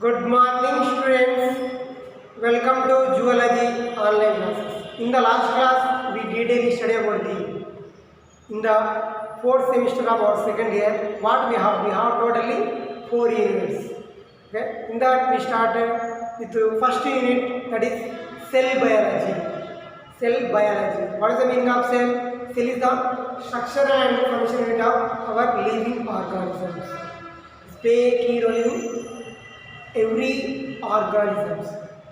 Good morning, students. Welcome to Zoology online classes. In the last class, we detailed study about in the fourth semester of our second year. What we have? We have totally 4 units. Okay. In that, we started with the first unit, that is cell biology. Cell biology. What is the meaning of cell? Cell is the structural and functional unit of our living organisms. Play a key role in every organisms,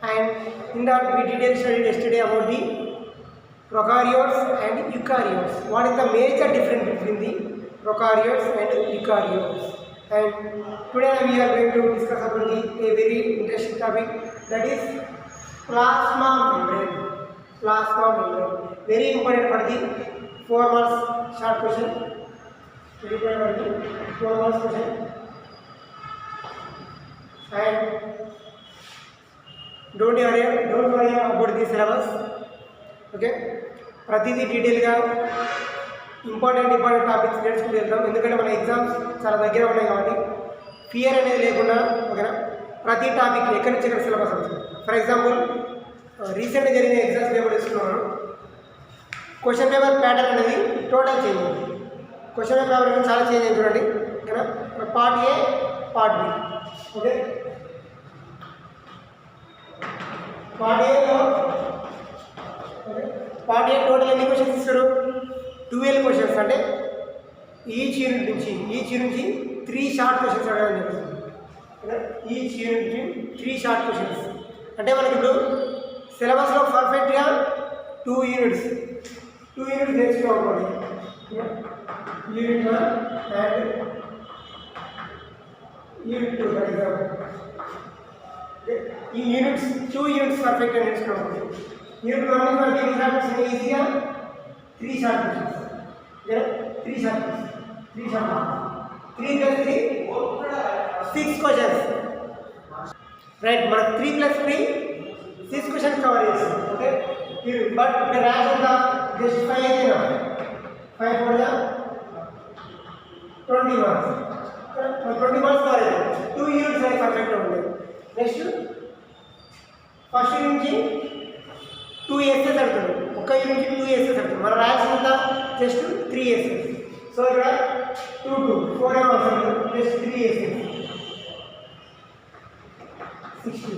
and in that we did study yesterday about the prokaryotes and eukaryotes. What is the major difference between the prokaryotes and eukaryotes? And today we are going to discuss about a very interesting topic, that is plasma membrane. Plasma membrane, very important for the 4 marks short question. Very important for the 4 marks question. And don't worry about the syllabus. Okay, ప్రతిదీ డీటెయిల్గా important topics నేర్చుకుని వెళ్తాం. ఎందుకంటే మన exams చాలా దగ్గర ఉన్నాయి కాబట్టి ఫియర్ అనేది లేకుండా ఓకేనా, ప్రతి టాపిక్ ఎక్కడి నుంచి ఎక్కడ సిలబస్ అవుతుంది. ఫర్ ఎగ్జాంపుల్ రీసెంట్గా జరిగిన ఎగ్జామ్స్ పేపర్ తీసుకున్నాను. క్వశ్చన్ పేపర్ ప్యాటర్న్ అనేది టోటల్ చేంజ్ అయింది. క్వశ్చన్ పేపర్ అనేది చాలా చేంజ్ అయింది చూడండి ఓకేనా. Part A, part B. Okay, part A total ఎన్ని క్వశ్చన్స్ ఇస్తారు? 12 క్వశ్చన్స్. అంటే ఈచ్ యూనిట్ నుంచి 3 షార్ట్ క్వశ్చన్స్ అడగడం జరుగుతుంది. ఈచ్ యూనిట్ నుంచి 3 షార్ట్ క్వశ్చన్స్. అంటే మనకి ఇప్పుడు సిలబస్లో పర్ఫెక్ట్గా 2 యూనిట్స్ నేర్చుకోవాలి. Unit 1 and unit 2 for example. ఈ యూనిట్స్ 2 యూనిట్స్ పర్ఫెక్ట్గా నేర్చుకోవాలి. యూనిట్ 1 నుంచి మనకి ఎన్ని షార్ట్ క్వశ్చన్స్? ఈజీగా 3 short questions. 3 short questions. 3 + 3 6 questions. Right, మనకు 3 + 3 6 క్వశ్చన్స్ కవర్ చేస్తాం. ఓకే, బట్ ద ర్యాంక్ ఎంత? జస్ట్ 5 అయినా 5 for the 20 marks. 20 marks cover అవుతాయి. 2 యూనిట్స్ అనేవి పర్ఫెక్ట్గా ఉంటాయి. నెక్స్ట్ ఫస్ట్ యూనిట్ నుంచి 2 ఎస్ఎస్ అడుగుతుంది. ఒక యూనిట్ నుంచి 2 ఎస్ఎస్ అడుగుతుంది. మన ర్యాంక్స్ అంతా జస్ట్ 3 ఎస్ఎస్. సో ఇక్కడ 2 4 అవసరం, just 3 SS 60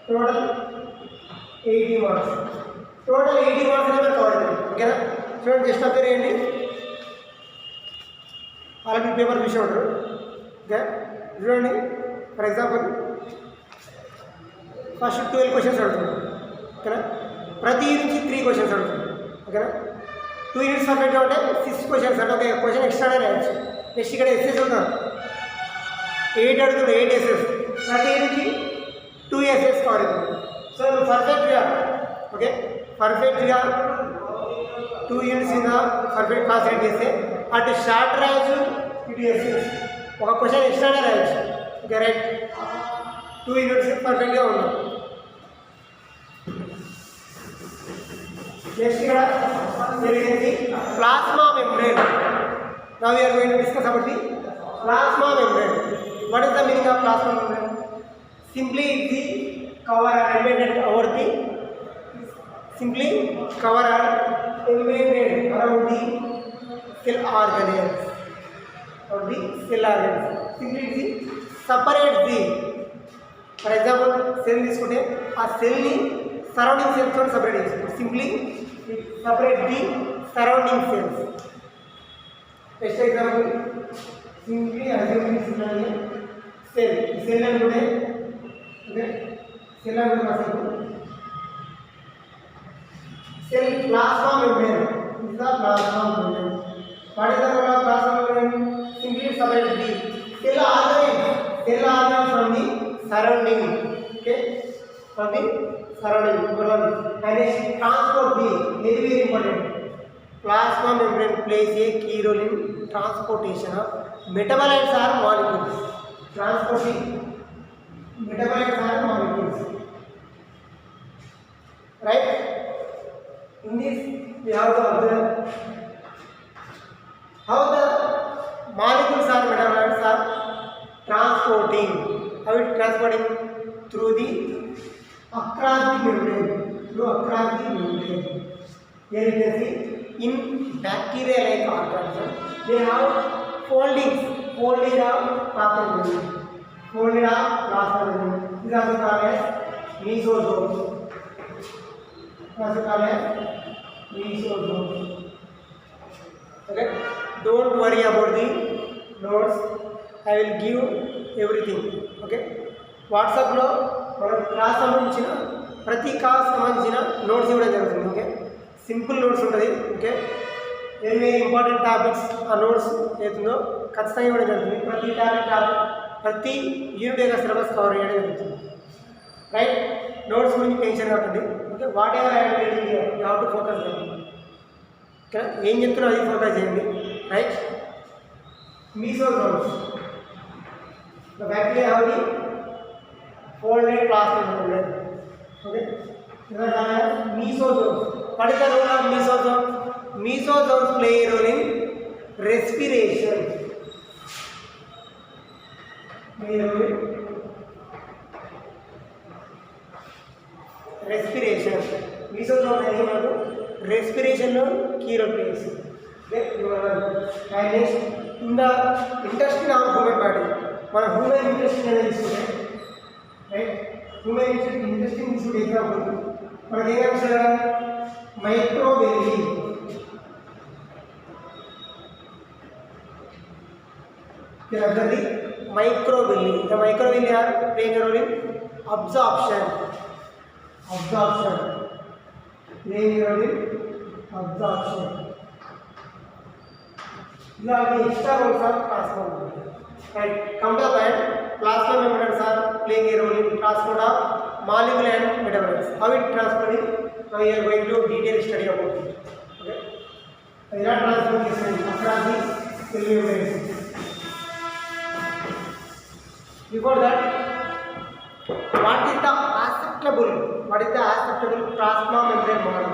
total 80 marks. Total 80 marks అనేది కవర్ అవుతుంది. ఓకేనా, చూడండి జస్ట్ అబ్జర్వ్ చేయండి. అలాగే పేపర్ చూసి ఉంటారు. ఓకే, చూడండి ఫర్ ఎగ్జాంపుల్ ఫస్ట్ 12 క్వశ్చన్స్ అడుగుతుంది. ఓకేనా, ప్రతి నుంచి 3 క్వశ్చన్స్ అడుగుతుంది. ఓకేనా, 2 యూనిట్స్ పర్ఫెక్ట్గా ఉంటే 6 క్వశ్చన్స్ అంటే ఒక క్వశ్చన్ ఎక్స్ట్రానే రాయొచ్చు. నెక్స్ట్ ఇక్కడ ఎస్ఎస్ ఉంటారు, 8 అడుగుతుంది, 8 ఎస్ఎస్. ప్రతి నుంచి 2 ఎస్ఎస్ కవర్ అవుతుంది. సో పర్ఫెక్ట్గా పర్ఫెక్ట్గా 2 యూనిట్స్ మీద పర్ఫెక్ట్ కాన్సన్ట్రేట్ చేస్తే అటు షార్ట్ రాయొచ్చు, ఇటు ఎస్ఎస్ ఒక క్వశ్చన్ ఎక్స్ట్రానే రాయొచ్చు. ఓకే, రైట్, 2 యూనిట్స్ పర్ఫెక్ట్గా ఉన్నాం. నెక్స్ట్ ఇక్కడ జరిగింది plasma membrane. Now we are going to discuss about the plasma membrane. What is the meaning of plasma membrane? Simply it the cover or elevated over the around the cell organelles. Simply it separates the, for example cell తీసుకుంటే ఆ సెల్ని surrounding cells తో separate చేస్తుంది. Simply it separate the surrounding cells. Next example simply assume cell అనుకుంటే okay, cell అనుకుంటే cell plasma membrane is the plasma membrane. What is the role of plasma membrane? Simply separate the cell organelle from the surrounding. Okay, from the surrounding. And it transport the very important. Plasma membrane plays a key role in transportation of metabolites or molecules. Transporting metabolites or molecules. Right? In this we have to observe how the molecules or metabolites are transporting How it transporting? Through the across the membrane. Through across the membrane. Here you can see in bacteria-like organisms they have foldings, folded of plasmodium, folded of plasmodium. This is also called as mesosome. Also called as mesosome. Okay. Don't worry about the notes. I will give everything. Okay. WhatsApp లో మన class సంబంధించిన ప్రతి class సంబంధించిన notes ఇవ్వడం జరుగుతుంది. Okay, simple notes ఉంటుంది. Okay, very very important topics ఆ notes ఏతుందో ఖచ్చితంగా ఇవ్వడం జరుగుతుంది. ప్రతి టాపిక్ ప్రతి యూనిట్ యొక్క సిలబస్ కవర్ చేయడం జరుగుతుంది. రైట్, నోట్స్ గురించి టెన్షన్ ఉంటుంది. Okay, what ever I reading you have to focus చేయండి. ఓకే, ఏం చెప్తున్నా అది ఫోకస్ చేయండి. Right, mesosomes. The bacteria have the folded plasmid membrane. Okay, these are called as mesosomes. What is the role of mesosomes? Mesosomes play a role in respiration. Play a role in respiration. Mesosomes are also respiration no key role plays. Okay, and next in the intestine of human body. మన human intestine అనేది తీసుకుంటే, right, human intestine తీసుకుంటే example మనకి ఏం కనిపిస్తుంది? Microvilli. Observe microvilli. The microvilli are playing a role in absorption. Playing a role in absorption. ఇలాంటి extra roles are plasma. Right, come to the point, plasma membranes are playing a role in transport of molecular and metabolites. How it transporting? Now we are going to detail study about it. Okay, we are transporting across the cell membranes. Before that, what is the acceptable plasma membrane model?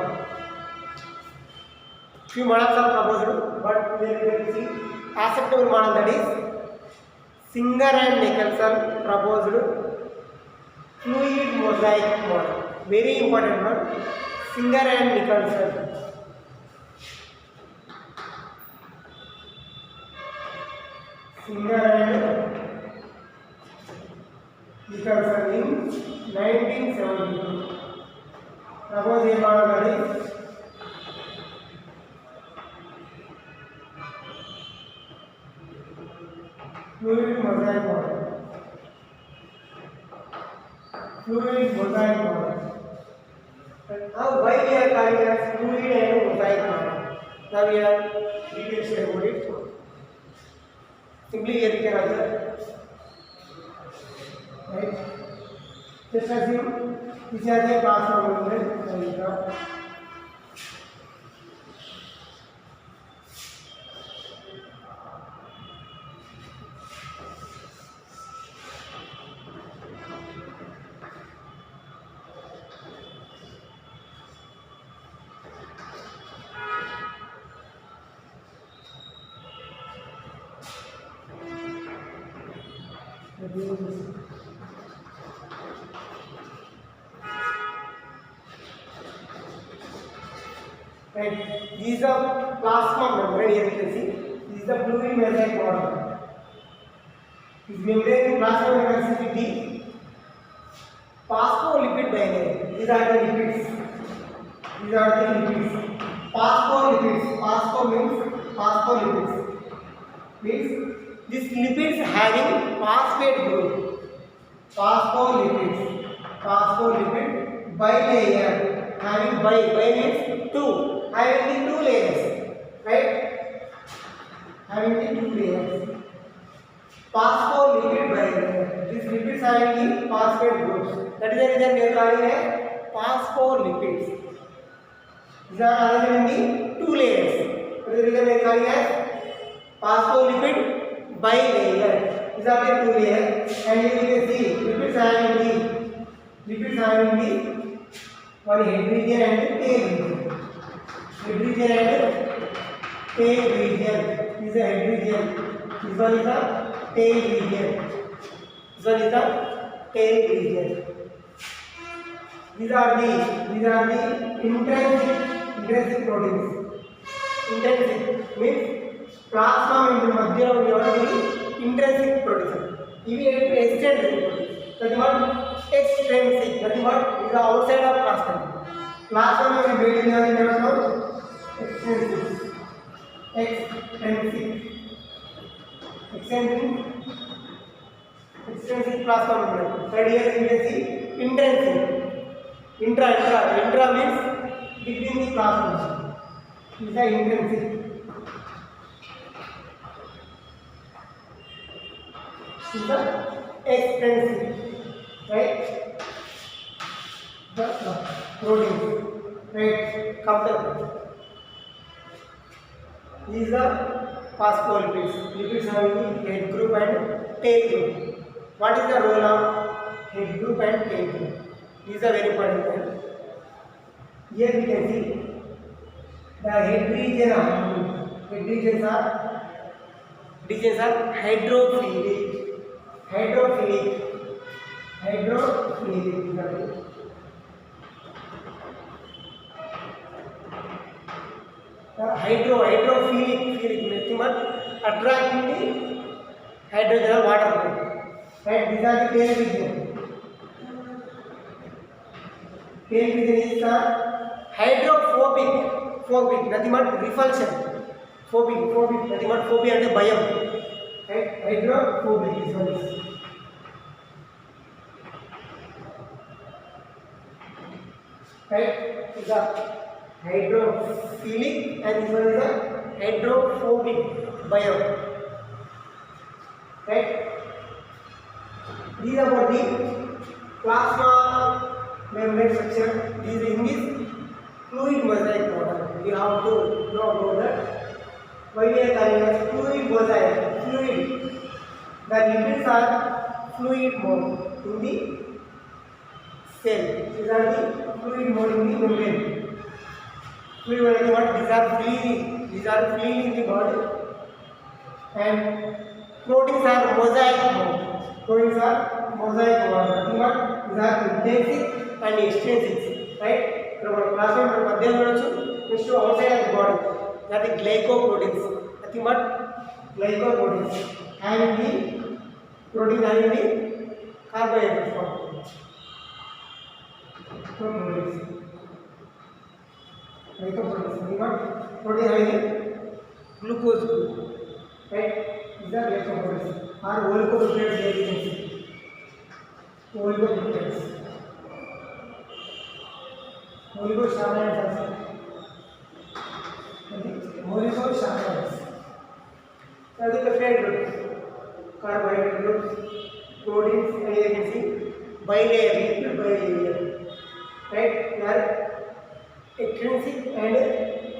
Few models are proposed, but we are going to see acceptable model, that is Singer and Nicholson proposed fluid mosaic model. Very important one. Singer and Nicholson. Singer and Nicholson in 1972 proposed a model, that is fluid mosaic model. Fluid mosaic model. Now why we are calling as fluid and mosaic model? Now we are details about it. Simply here we can observe. Right? Just assume this is a plasma membrane. Right, this is a plasma membrane. Here you can see this is the fluid mosaic model. This membrane plasma membrane consists of phospholipid bilayer. These are the lipids. Phospholipids. Phospho means phospholipids. Means these lipids having phosphate group. Phospholipid bilayer. Having bi means two. Having the two layers, right? Having the two layers. Phospholipid bilayer. These lipids having the phosphate groups. That is the reason we are calling it phospholipids. These are arranged in the two layers. That is the reason we are calling it phospholipid bilayer. These are the two layers, and here you can see lipids having the one head region and tail region. Head region and tail region. This is a head region. This one is a tail region. This one is the tail region. These are the intrinsic proteins. Intrinsic means plasma membrane మధ్యలో ఉండేవాళ్ళు intrinsic proteins. ఇవి extrinsic proteins. That is what extrinsic. That is what is the outside of plasma. Plasma membrane building is called extrinsic. Extrinsic plasma membrane. Third here you can see intrinsic. Intra means between the plasma. This is the intrinsic. This is the extrinsic, right? The protein, right? Complex. These are phospholipids. Lipids having the head group and tail group. What is the role of head group and tail group? These are very important point. Here we can see the head regions are hydrophilic. Hydrophilic nothing but attracting the hydrogen or water. Right? These are the tail region. Tail region is the hydrophobic, nothing but repulsion. Phobic, nothing but phobia and bayam. Right? Hydrophobic is one is. Right? Is the hydrophilic and this one is the hydrophobic bayam. Right? These are about the plasma membrane structure. This in this fluid mosaic model. We have to know about that. Why we are calling it fluid mosaic? Fluid. The lipids are fluid mode in the cell. These are the fluid mode in the membrane. Fluid mode is what? These are freely in the body. And proteins are mosaic mode. These are intrinsic and extrinsic, right? So plasma membrane next to outside of the body, that is glycoproteins. Nothing but glycoproteins having the protein having the carbohydrates form. Glycoproteins, nothing but protein having the glucose group, right? These are glycoproteins or oligonucleotides. Here you can see oligosaccharides. Oligosaccharides. That is the different groups. Carbohydrate groups, proteins, and you can see bilayer, right? They are extrinsic and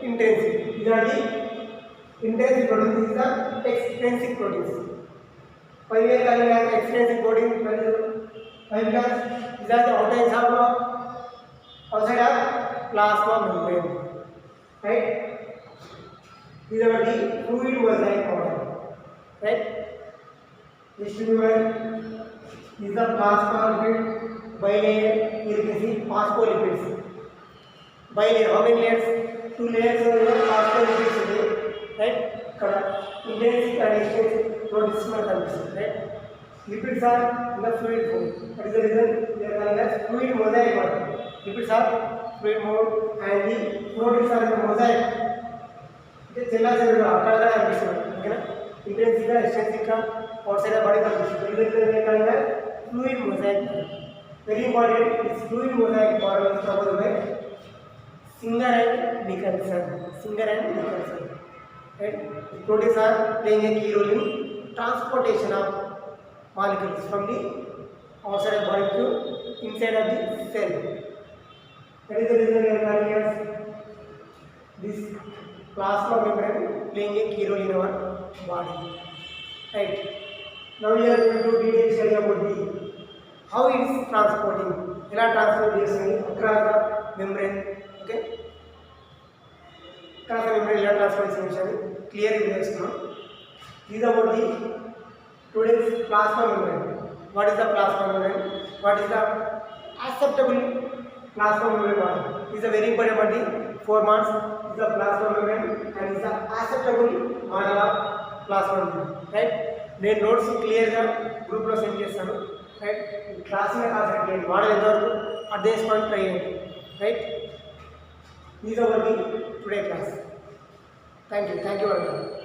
intrinsic. These are the intrinsic proteins. These are extrinsic proteins. Why we are calling as extrinsic proteins? Why? Because these are the outside of plasma membrane, right? These are the fluid mosaic model, right? This is the plasma lipid bilayer. Here you can see phospholipids. Bilayer, how many layers? 2 layers of phospholipids, right? Intrinsic and extrinsic proteins, right? Lipids are in the fluid form. That is the reason they are called as fluid mosaic model. Lipids are fluid mode and the proteins are in the mosaic. Chella cell akada anistunna, okay? Intrinsic, extrinsic, outside the body condition. They are called as fluid mosaic model. Very important. This fluid mosaic model is proposed by Singer and Nicholson. Right? Proteins are playing a key role in transportation of molecules from the outside of the body to inside of the cell. That is the reason we are calling as this plasma membrane playing a key role in our body. Right? Now we are going to detail study about the how it is transporting. Transportation across the membrane. Okay? Across the membrane transportation clear videos now. These are about the today's plasma membrane. what is the plasma membrane, what is the acceptable plasma membrane model. Is a very important body. 4 marks is the plasma membrane and is the acceptable model of plasma membrane. Right? నేను notes క్లియర్గా గ్రూప్లో send చేస్తాను. Right, class మీద concept చేయండి. Model ఎంతవరకు అర్థం చేసుకోవడానికి try చేయండి. Right, is our today class. Thank you very much.